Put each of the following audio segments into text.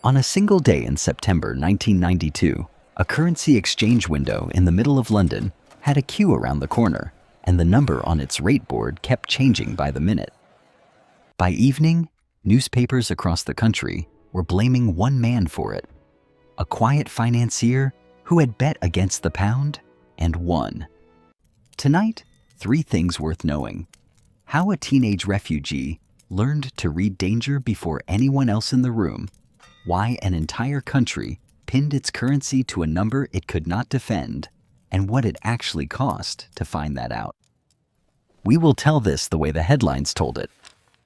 On a single day in September 1992, a currency exchange window in the middle of London had a queue around the corner, and the number on its rate board kept changing by the minute. By evening, newspapers across the country were blaming one man for it, a quiet financier who had bet against the pound and won. Tonight, 3 things worth knowing: how a teenage refugee learned to read danger before anyone else in the room, why an entire country pinned its currency to a number it could not defend, and what it actually cost to find that out. We will tell this the way the headlines told it.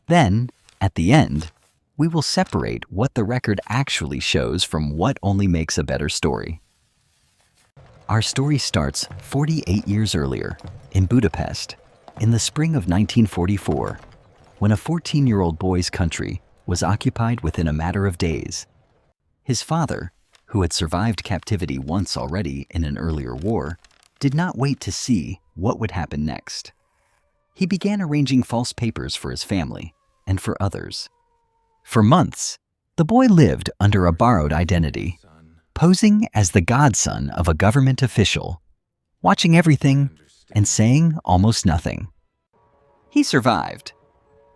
Then, at the end, we will separate what the record actually shows from what only makes a better story. Our story starts 48 years earlier, in Budapest, in the spring of 1944, when a 14-year-old boy's country was occupied within a matter of days. His father, who had survived captivity once already in an earlier war, did not wait to see what would happen next. He began arranging false papers for his family and for others. For months, the boy lived under a borrowed identity, posing as the godson of a government official, watching everything and saying almost nothing. He survived.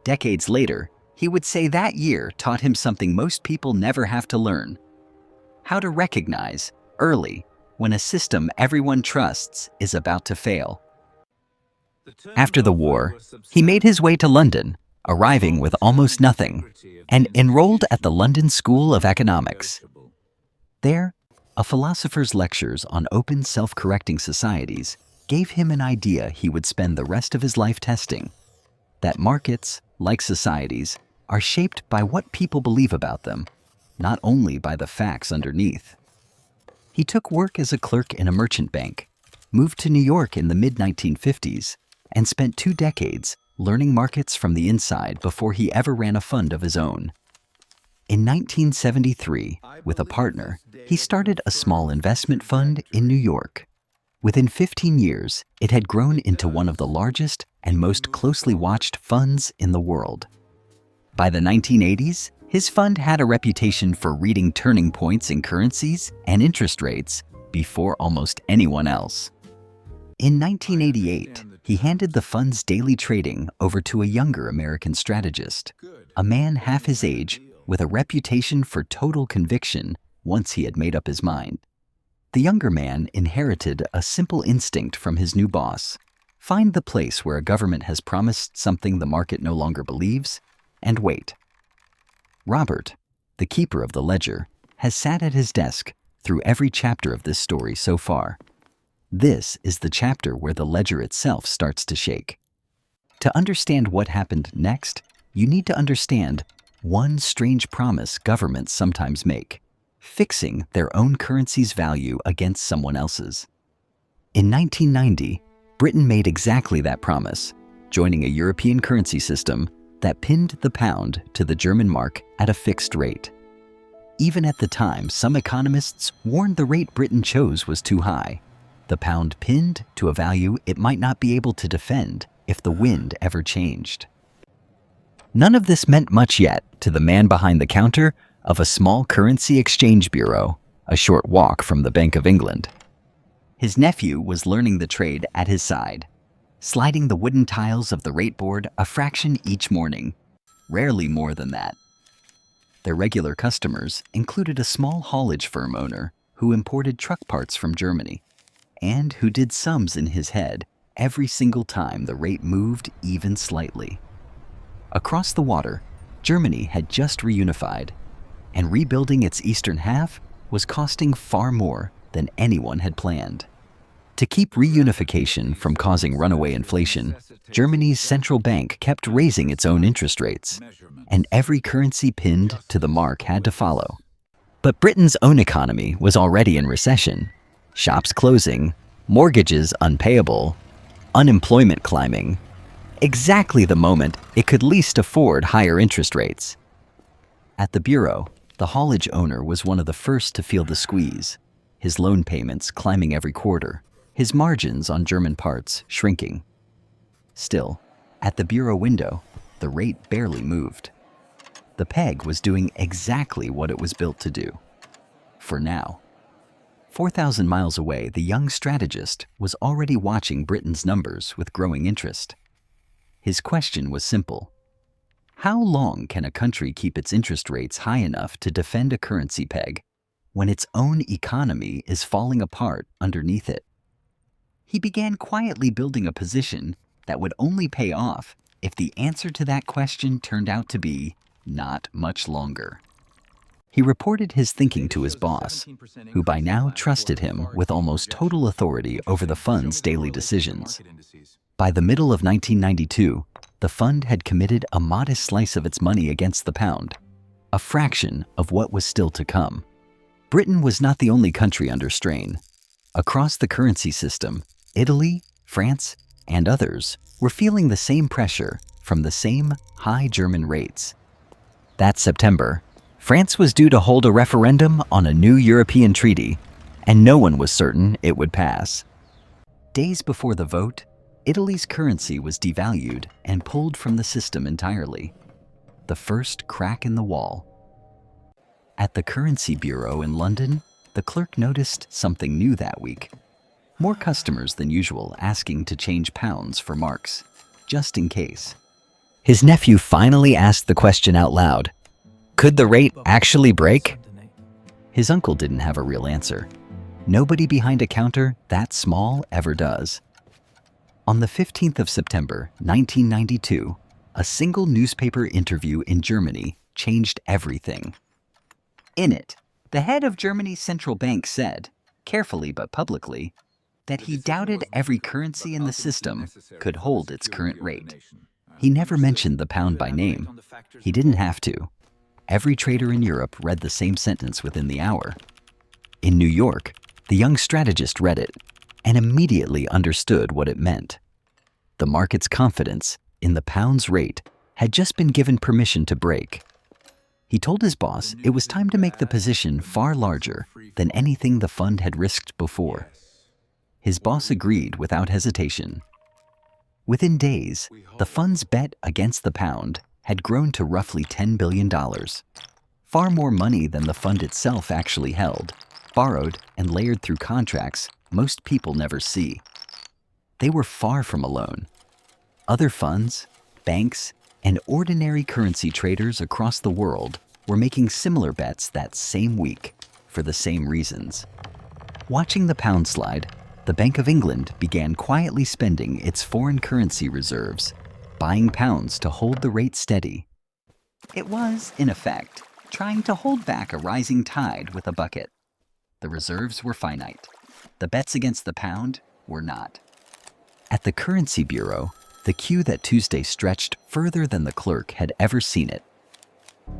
Decades later, he would say that year taught him something most people never have to learn: how to recognize early when a system everyone trusts is about to fail. After the war, he made his way to London, arriving with almost nothing, and enrolled at the London School of Economics. There, a philosopher's lectures on open self-correcting societies gave him an idea he would spend the rest of his life testing: that markets, like societies, are shaped by what people believe about them, not only by the facts underneath. He took work as a clerk in a merchant bank, moved to New York in the mid-1950s, and spent 2 decades learning markets from the inside before he ever ran a fund of his own. In 1973, with a partner, he started a small investment fund in New York. Within 15 years, it had grown into one of the largest and most closely watched funds in the world. By the 1980s, his fund had a reputation for reading turning points in currencies and interest rates before almost anyone else. In 1988, he handed the fund's daily trading over to a younger American strategist, a man half his age with a reputation for total conviction once he had made up his mind. The younger man inherited a simple instinct from his new boss: find the place where a government has promised something the market no longer believes, and wait. Robert, the keeper of the ledger, has sat at his desk through every chapter of this story so far. This is the chapter where the ledger itself starts to shake. To understand what happened next, you need to understand one strange promise governments sometimes make: fixing their own currency's value against someone else's. In 1990, Britain made exactly that promise, joining a European currency system that pinned the pound to the German mark at a fixed rate. Even at the time, some economists warned the rate Britain chose was too high, the pound pinned to a value it might not be able to defend if the wind ever changed. None of this meant much yet to the man behind the counter of a small currency exchange bureau, a short walk from the Bank of England. His nephew was learning the trade at his side, sliding the wooden tiles of the rate board a fraction each morning, rarely more than that. Their regular customers included a small haulage firm owner who imported truck parts from Germany, and who did sums in his head every single time the rate moved even slightly. Across the water, Germany had just reunified, and rebuilding its eastern half was costing far more than anyone had planned. To keep reunification from causing runaway inflation, Germany's central bank kept raising its own interest rates, and every currency pinned to the mark had to follow. But Britain's own economy was already in recession: shops closing, mortgages unpayable, unemployment climbing. Exactly the moment it could least afford higher interest rates. At the bureau, the haulage owner was one of the first to feel the squeeze, his loan payments climbing every quarter, his margins on German parts shrinking. Still, at the bureau window, the rate barely moved. The peg was doing exactly what it was built to do. For now. 4,000 miles away, the young strategist was already watching Britain's numbers with growing interest. His question was simple. How long can a country keep its interest rates high enough to defend a currency peg when its own economy is falling apart underneath it? He began quietly building a position that would only pay off if the answer to that question turned out to be not much longer. He reported his thinking to his boss, who by now trusted him with almost total authority over the fund's daily decisions. By the middle of 1992, the fund had committed a modest slice of its money against the pound, a fraction of what was still to come. Britain was not the only country under strain. Across the currency system, Italy, France, and others were feeling the same pressure from the same high German rates. That September, France was due to hold a referendum on a new European treaty, and no one was certain it would pass. Days before the vote, Italy's currency was devalued and pulled from the system entirely. The first crack in the wall. At the Currency Bureau in London, the clerk noticed something new that week. More customers than usual asking to change pounds for marks, just in case. His nephew finally asked the question out loud. Could the rate actually break? His uncle didn't have a real answer. Nobody behind a counter that small ever does. On the 15th of September, 1992, a single newspaper interview in Germany changed everything. In it, the head of Germany's central bank said, carefully but publicly, that he doubted every currency in the system could hold its current rate. He never mentioned the pound by name. He didn't have to. Every trader in Europe read the same sentence within the hour. In New York, the young strategist read it and immediately understood what it meant. The market's confidence in the pound's rate had just been given permission to break. He told his boss it was time to make the position far larger than anything the fund had risked before. His boss agreed without hesitation. Within days, the fund's bet against the pound had grown to roughly $10 billion, far more money than the fund itself actually held, borrowed and layered through contracts most people never see. They were far from alone. Other funds, banks, and ordinary currency traders across the world were making similar bets that same week for the same reasons. Watching the pound slide, the Bank of England began quietly spending its foreign currency reserves, buying pounds to hold the rate steady. It was, in effect, trying to hold back a rising tide with a bucket. The reserves were finite. The bets against the pound were not. At the Currency Bureau, the queue that Tuesday stretched further than the clerk had ever seen it.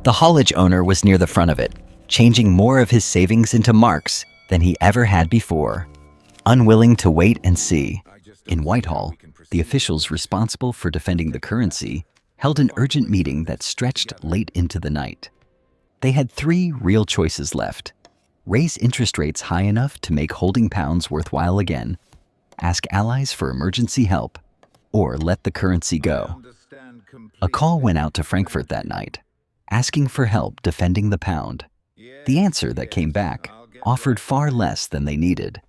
The haulage owner was near the front of it, changing more of his savings into marks than he ever had before. Unwilling to wait and see, in Whitehall, the officials responsible for defending the currency held an urgent meeting that stretched late into the night. They had three real choices left: raise interest rates high enough to make holding pounds worthwhile again, ask allies for emergency help, or let the currency go. A call went out to Frankfurt that night, asking for help defending the pound. The answer that came back offered far less than they needed.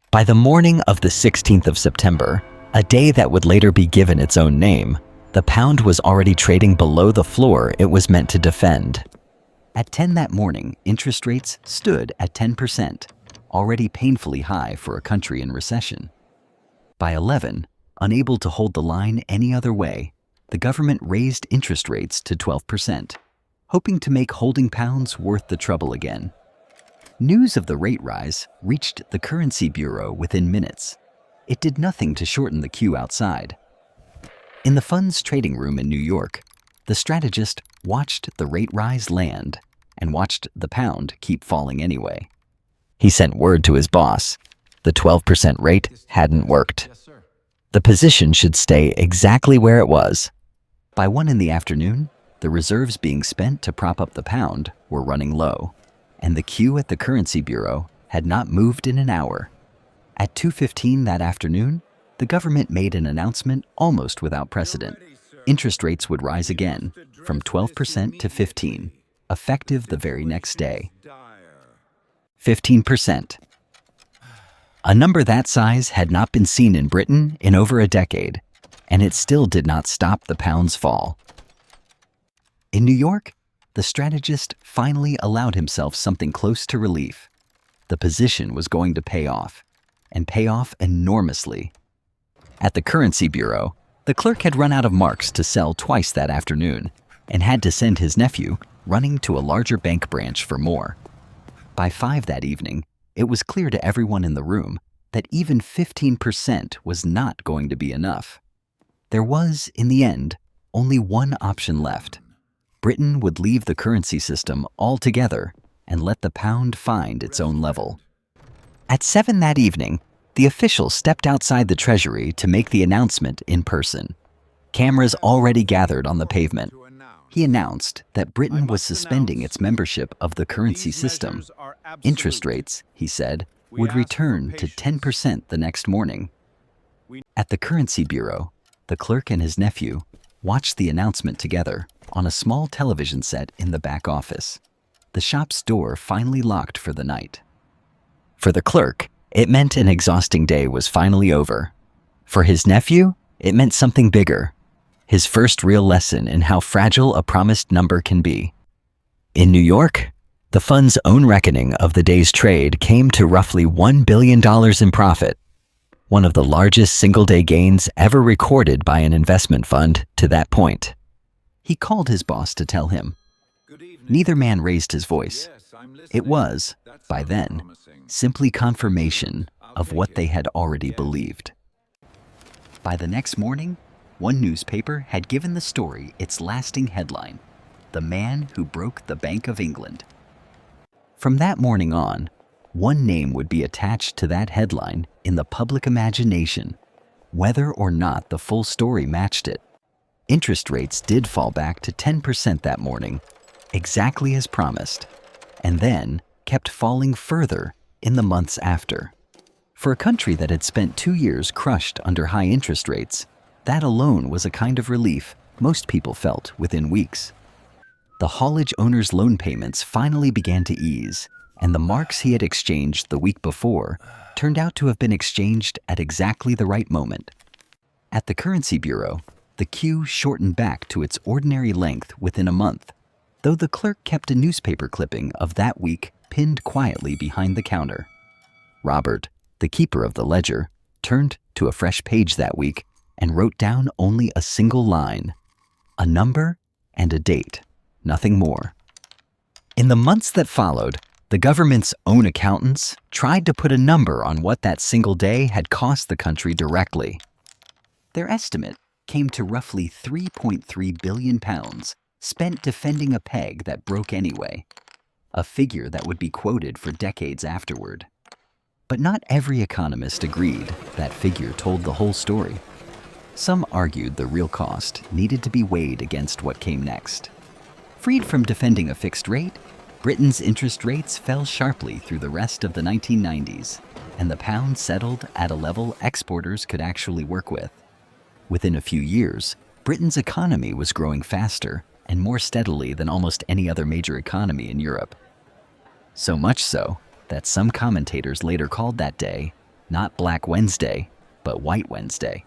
By the morning of the 16th of September, a day that would later be given its own name, the pound was already trading below the floor it was meant to defend. At 10 that morning, interest rates stood at 10%, already painfully high for a country in recession. By 11, unable to hold the line any other way, the government raised interest rates to 12%, hoping to make holding pounds worth the trouble again. News of the rate rise reached the Currency Bureau within minutes. It did nothing to shorten the queue outside. In the fund's trading room in New York, the strategist watched the rate rise land and watched the pound keep falling anyway. He sent word to his boss. The 12% rate hadn't worked. The position should stay exactly where it was. By 1 in the afternoon, the reserves being spent to prop up the pound were running low, and the queue at the Currency Bureau had not moved in an hour. At 2:15 that afternoon, the government made an announcement almost without precedent. Interest rates would rise again, from 12% to 15%, effective the very next day. 15%. A number that size had not been seen in Britain in over a decade, and it still did not stop the pound's fall. In New York, the strategist finally allowed himself something close to relief. The position was going to pay off, and pay off enormously. At the Currency Bureau, the clerk had run out of marks to sell twice that afternoon and had to send his nephew running to a larger bank branch for more. By 5 that evening, it was clear to everyone in the room that even 15% was not going to be enough. There was, in the end, only one option left. Britain would leave the currency system altogether and let the pound find its own level. At 7 that evening, the official stepped outside the Treasury to make the announcement in person. Cameras already gathered on the pavement. He announced that Britain was suspending its membership of the currency system. Interest rates, he said, would return to 10% the next morning. At the Currency Bureau, the clerk and his nephew watched the announcement together on a small television set in the back office. The shop's door finally locked for the night. For the clerk, it meant an exhausting day was finally over. For his nephew, it meant something bigger. His first real lesson in how fragile a promised number can be. In New York, the fund's own reckoning of the day's trade came to roughly $1 billion in profit, one of the largest single-day gains ever recorded by an investment fund to that point. He called his boss to tell him. Neither man raised his voice. It was, by then, simply confirmation of what they had already believed. By the next morning, one newspaper had given the story its lasting headline, "The Man Who Broke the Bank of England." From that morning on, one name would be attached to that headline in the public imagination, whether or not the full story matched it. Interest rates did fall back to 10% that morning, exactly as promised, and then kept falling further in the months after. For a country that had spent 2 years crushed under high interest rates, that alone was a kind of relief most people felt within weeks. The haulage owner's loan payments finally began to ease, and the marks he had exchanged the week before turned out to have been exchanged at exactly the right moment. At the Currency Bureau, the queue shortened back to its ordinary length within a month, though the clerk kept a newspaper clipping of that week pinned quietly behind the counter. Robert, the keeper of the ledger, turned to a fresh page that week and wrote down only a single line, a number and a date, nothing more. In the months that followed, the government's own accountants tried to put a number on what that single day had cost the country directly. Their estimate came to roughly £3.3 billion spent defending a peg that broke anyway, a figure that would be quoted for decades afterward. But not every economist agreed that figure told the whole story. Some argued the real cost needed to be weighed against what came next. Freed from defending a fixed rate, Britain's interest rates fell sharply through the rest of the 1990s, and the pound settled at a level exporters could actually work with. Within a few years, Britain's economy was growing faster and more steadily than almost any other major economy in Europe. So much so that some commentators later called that day not Black Wednesday, but White Wednesday.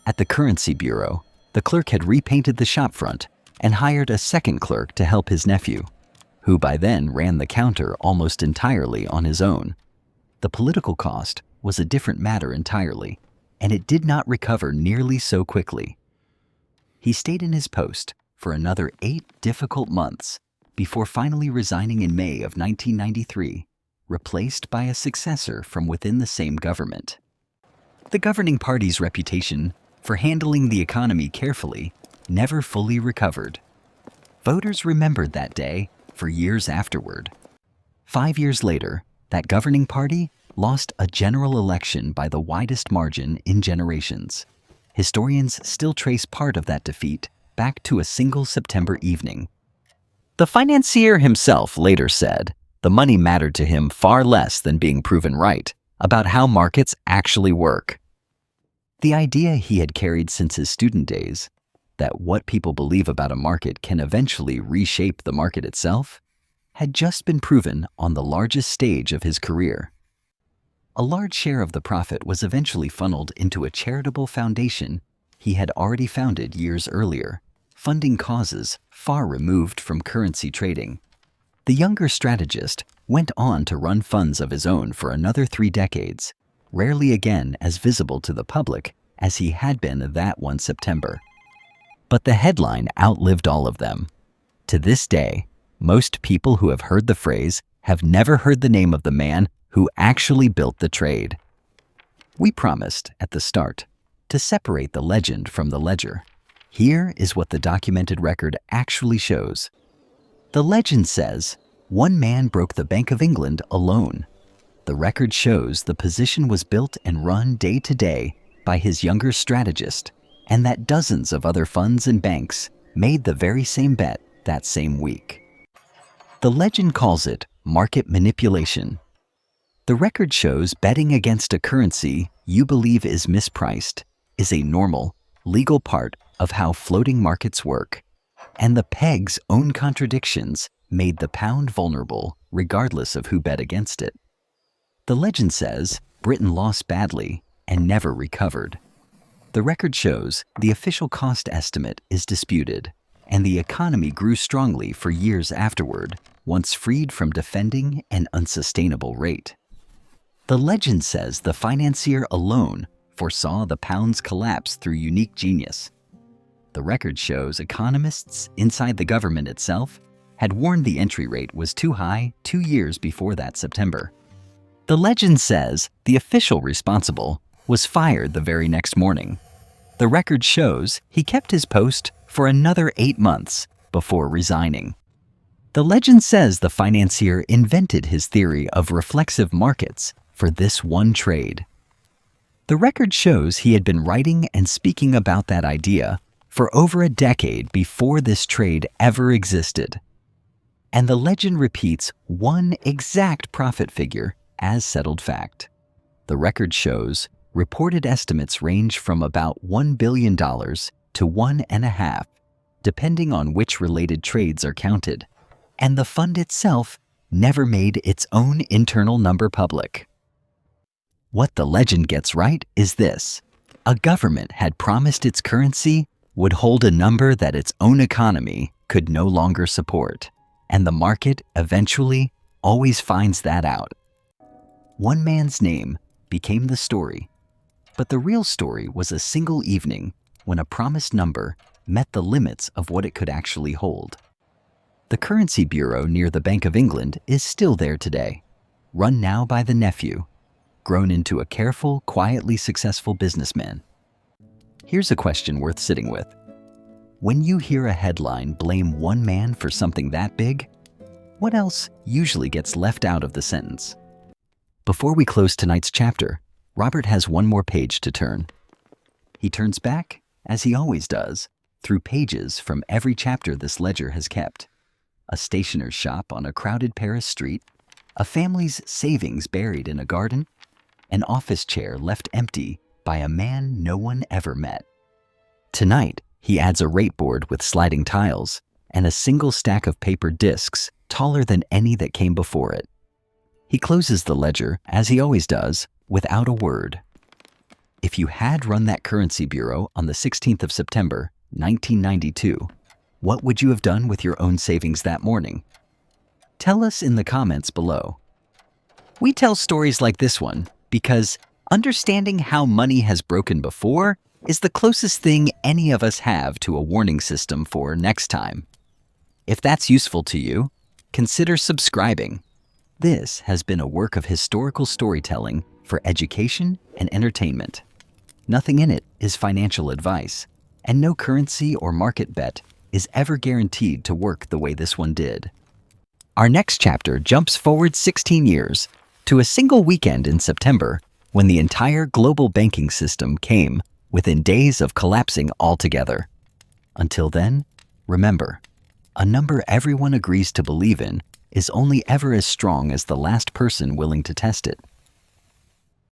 At the Currency Bureau, the clerk had repainted the shopfront and hired a second clerk to help his nephew, who by then ran the counter almost entirely on his own. The political cost was a different matter entirely, and it did not recover nearly so quickly. He stayed in his post for another 8 difficult months before finally resigning in May of 1993, replaced by a successor from within the same government. The governing party's reputation for handling the economy carefully never fully recovered. Voters remembered that day for years afterward. 5 years later, that governing party lost a general election by the widest margin in generations. Historians still trace part of that defeat back to a single September evening. The financier himself later said the money mattered to him far less than being proven right about how markets actually work. The idea he had carried since his student days, that what people believe about a market can eventually reshape the market itself, had just been proven on the largest stage of his career. A large share of the profit was eventually funneled into a charitable foundation he had already founded years earlier, funding causes far removed from currency trading. The younger strategist went on to run funds of his own for another 3 decades, rarely again as visible to the public as he had been that one September. But the headline outlived all of them. To this day, most people who have heard the phrase have never heard the name of the man who actually built the trade. We promised at the start to separate the legend from the ledger. Here is what the documented record actually shows. The legend says, one man broke the Bank of England alone. The record shows the position was built and run day to day by his younger strategist, and that dozens of other funds and banks made the very same bet that same week. The legend calls it market manipulation. The record shows betting against a currency you believe is mispriced is a normal, legal part of how floating markets work, and the peg's own contradictions made the pound vulnerable regardless of who bet against it. The legend says Britain lost badly and never recovered. The record shows the official cost estimate is disputed, and the economy grew strongly for years afterward, once freed from defending an unsustainable rate. The legend says the financier alone foresaw the pound's collapse through unique genius. The record shows economists inside the government itself had warned the entry rate was too high 2 years before that September. The legend says the official responsible was fired the very next morning. The record shows he kept his post for another 8 months before resigning. The legend says the financier invented his theory of reflexive markets for this one trade. The record shows he had been writing and speaking about that idea for over a decade before this trade ever existed. And the legend repeats one exact profit figure as settled fact. The record shows reported estimates range from about $1 billion to $1.5 billion, depending on which related trades are counted. And the fund itself never made its own internal number public. What the legend gets right is this: a government had promised its currency would hold a number that its own economy could no longer support, and the market eventually always finds that out. One man's name became the story, but the real story was a single evening when a promised number met the limits of what it could actually hold. The currency bureau near the Bank of England is still there today, run now by the nephew, grown into a careful, quietly successful businessman. Here's a question worth sitting with. When you hear a headline blame one man for something that big, what else usually gets left out of the sentence? Before we close tonight's chapter, Robert has one more page to turn. He turns back, as he always does, through pages from every chapter this ledger has kept. A stationer's shop on a crowded Paris street, a family's savings buried in a garden, an office chair left empty by a man no one ever met. Tonight, he adds a rate board with sliding tiles and a single stack of paper discs taller than any that came before it. He closes the ledger, as he always does, without a word. If you had run that currency bureau on the 16th of September, 1992, what would you have done with your own savings that morning? Tell us in the comments below. We tell stories like this one because understanding how money has broken before is the closest thing any of us have to a warning system for next time. If that's useful to you, consider subscribing. This has been a work of historical storytelling for education and entertainment. Nothing in it is financial advice, and no currency or market bet is ever guaranteed to work the way this one did. Our next chapter jumps forward 16 years to a single weekend in September when the entire global banking system came within days of collapsing altogether. Until then, remember, a number everyone agrees to believe in is only ever as strong as the last person willing to test it.